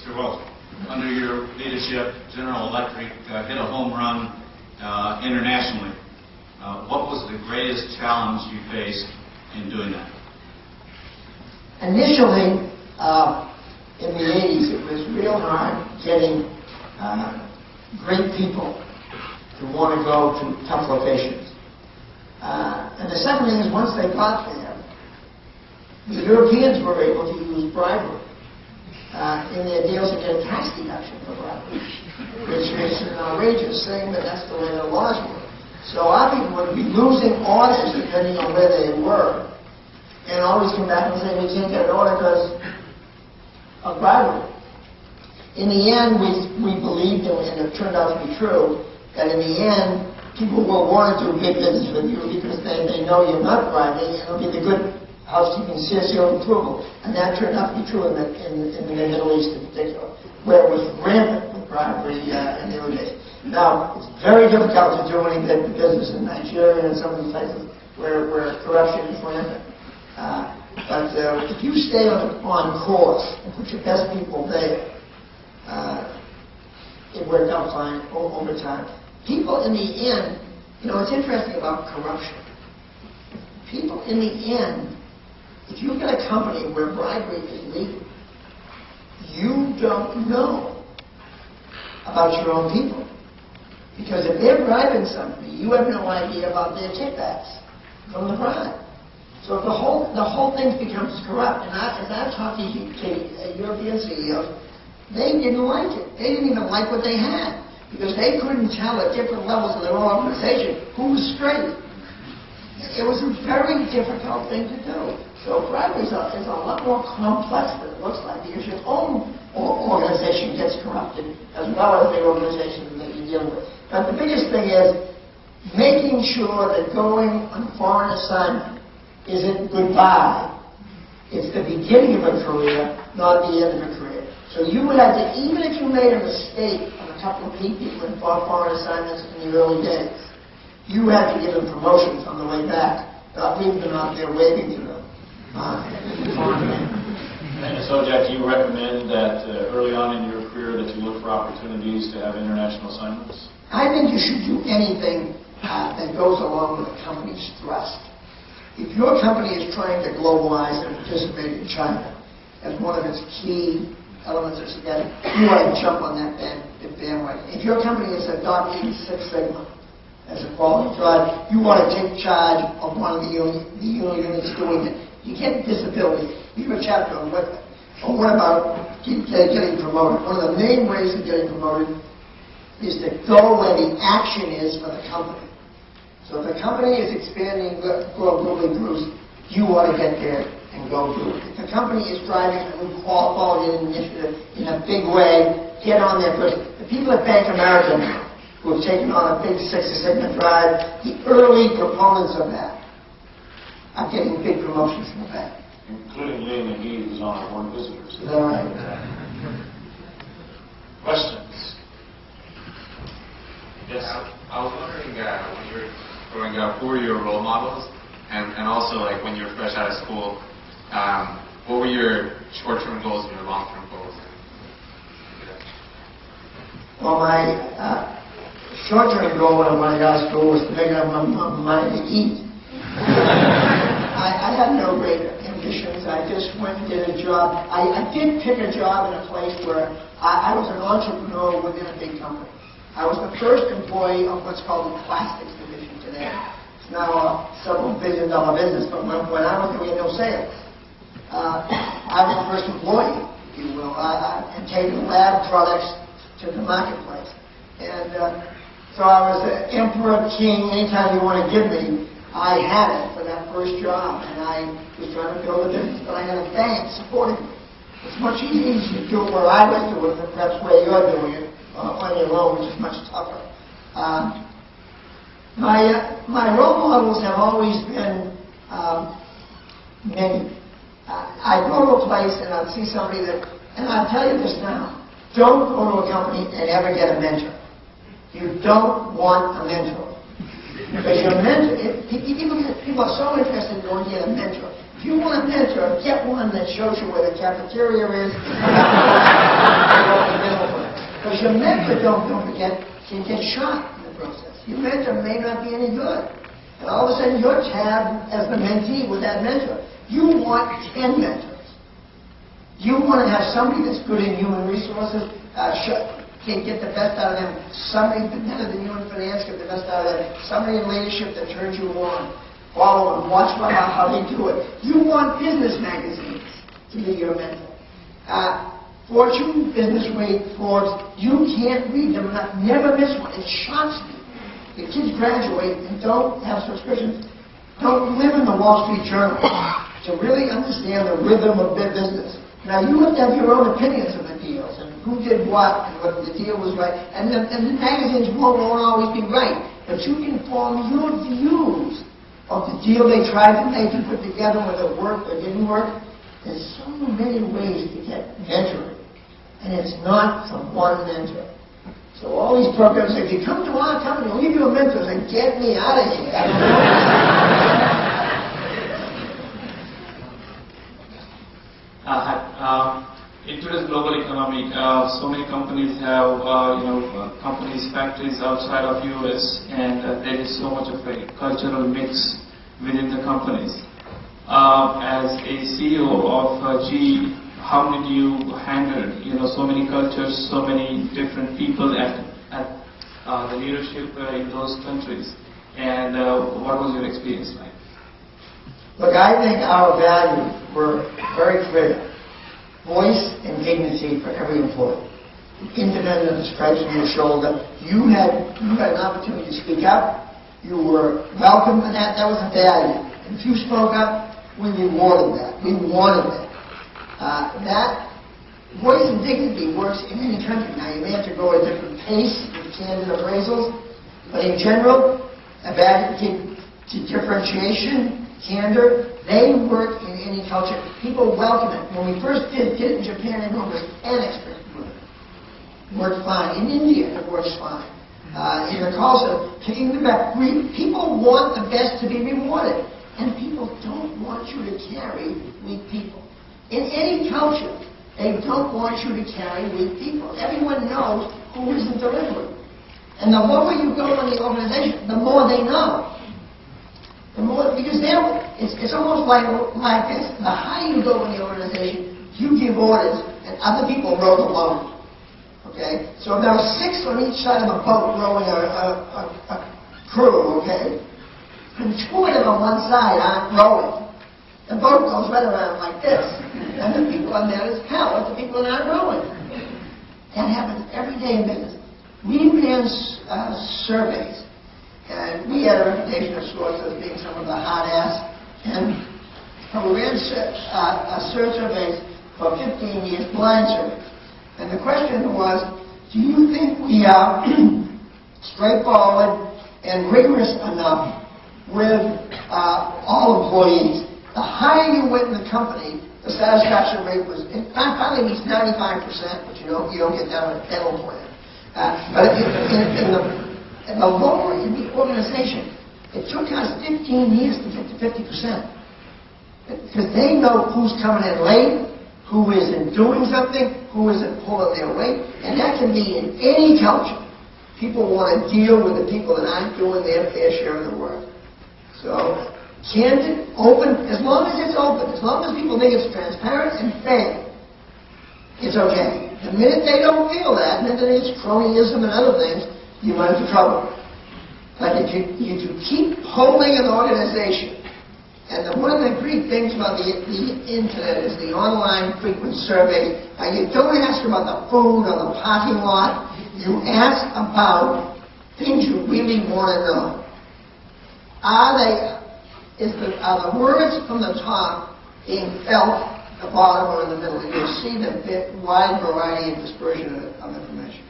Mr. Welch, under your leadership, General Electric hit a home run internationally. What was the greatest challenge you faced in doing that? Initially, in the 80s, it was real hard getting great people to want to go to tough locations. And the second thing is, once they got there, the Europeans were able to use bribery in their deals to get a tax deduction for bribery, which is an outrageous thing, but that's the way the laws were. So our people would be losing orders depending on where they were, and always come back and say, we can't get an order because of bribery. In the end, we believed, and it turned out to be true, that in the end, people will want to do big business with you because they know you're not bribing, and it'll be the good housekeeping seal of approval. And that turned out to be true in the Middle East in particular, where it was rampant with bribery in the early days. Now, it's very difficult to do any business in Nigeria and some of these places where corruption is rampant. But if you stay on course and put your best people there, it worked out fine over time. People in the end, what's interesting about corruption, people in the end, if you've got a company where bribery is legal, you don't know about your own people. Because if they're bribing somebody, you have no idea about their kickbacks from the bribe. So if the whole thing becomes corrupt, and as I talked to European CEOs, they didn't like it. They didn't even like what they had, because they couldn't tell at different levels of their own organization who was straight. It was a very difficult thing to do. So bribery is a lot more complex than it looks like, because your own organization gets corrupted as well as the organization that you're dealing with. But the biggest thing is making sure that going on foreign assignment isn't goodbye. It's the beginning of a career, not the end of a career. So you would have to, even if you made a mistake on a couple of people in foreign assignments in the early days, you had to give them promotions on the way back, not leave them out there waving to them. And so, Jack, do you recommend that early on in your career that you look for opportunities to have international assignments? I think you should do anything that goes along with a company's thrust. If your company is trying to globalize and participate in China as one of its key elements of success, you ought to jump on that bandwagon. If your company is adopting Six Sigma as a quality drive, you ought to take charge of one of the units doing it. You get disability. You have a chapter on what about getting promoted. One of the main ways of getting promoted is to go where the action is for the company. So if the company is expanding globally, Bruce, you ought to get there and go do it. If the company is driving a new quality initiative in a big way, get on there first. The people at Bank America who have taken on a big Six Sigma drive, the early proponents of that are getting big promotions from the bank. Including Lee McGee, who's on our board of visitors. Is that right? Questions? Yes. I was wondering, when you were growing up, who were your role models? And also, like, when you were fresh out of school, what were your short-term goals and your long-term goals? Well, my short-term goal when I got out of school was to make enough money to eat. I had no great ambitions. I just went and did a job. I did pick a job in a place where I was an entrepreneur within a big company. I was the first employee of what's called the plastics division today. It's now a several billion-dollar business, but when I was there, we had no sales. I was the first employee, if you will, and taking lab products to the marketplace. And so I was the emperor, king, anytime you want to give me, I had it for that first job, and I was trying to build a business, but I had a bank supporting me. It's much easier to do it where I was doing it than perhaps where you're doing it. On your own, which is much tougher. My role models have always been many. I go to a place and I'll see somebody that, and I'll tell you this now, don't go to a company and ever get a mentor. You don't want a mentor. Because your mentor, people are so interested in going to get a mentor. If you want a mentor, get one that shows you where the cafeteria is. Because your mentor, don't forget, can get shot in the process. Your mentor may not be any good. And all of a sudden, you're tabbed as the mentee with that mentor. You want 10 mentors. You want to have somebody that's good in human resources, can get the best out of them. Somebody better than you in finance, get the best out of them. Somebody in leadership that turns you on. Follow them, watch how they do it. You want business magazines to be your mentor. Fortune, Business Week, Forbes, you can't read them. Never miss one. It shocks me. The kids graduate and don't have subscriptions, don't live in the Wall Street Journal to really understand the rhythm of their business. Now, you have to have your own opinions of the deals and who did what and whether the deal was right. And the magazines won't always be right. But you can form your views of the deal they tried to make and put together, whether it worked or didn't work. There's so many ways to get mentoring. And it's not from one mentor. So all these programs say, if you come to our company, we'll give you a mentor. And get me out of here. In today's global economy, so many companies have, companies, factories outside of US, and there is so much of a cultural mix within the companies. As a CEO of GE, how did you handle, so many cultures, so many different people at the leadership in those countries, and what was your experience like? Look, I think our values were very clear. Voice and dignity for every employee. Independent of the stripes on your shoulder. You had an opportunity to speak up. You were welcome for that. That was a value. And if you spoke up, we rewarded that. We wanted that. That voice and dignity works in any country. Now, you may have to go at a different pace with candid appraisals, but in general, a value to differentiation, candor, they work in any culture. People welcome it. When we first did it in Japan, everyone was annexed with it. Worked fine. In India, it works fine. In the culture, taking the back, people want the best to be rewarded. And people don't want you to carry weak people. In any culture, they don't want you to carry weak people. Everyone knows who isn't delivering. And the lower you go in the organization, the more they know. The more, because it's almost like this. The higher you go in the organization, you give orders, and other people row the boat. Okay? So if there are 6 on each side of a boat rowing a crew, okay? And 2 of them on one side aren't rowing. The boat goes right around like this. And the people on there is power, the people that aren't rowing. That happens every day in business. We ran surveys. And we had a reputation of sorts as being some of the hot ass. And we ran surveys for 15 years, blind surveys. And the question was, do you think we are straightforward and rigorous enough with all employees? The higher you went in the company, the satisfaction rate was, it finally reached 95%, but you don't get that on a dental plan. But in the lower in the organization, it took us 15 years to get to 50%. Because they know who's coming in late, who isn't doing something, who isn't pulling their weight, and that can be in any culture. People want to deal with the people that aren't doing their fair share of the work. So, candid, open, as long as it's open, as long as people think it's transparent and fair, it's okay. The minute they don't feel that, and then it's cronyism and other things, you run into trouble. But if you keep polling an organization, and one of the great things about the internet is the online frequent surveys. You don't ask about the food or the parking lot. You ask about things you really want to know. Are the words from the top being felt at the bottom or in the middle? You'll see the wide variety and dispersion of information.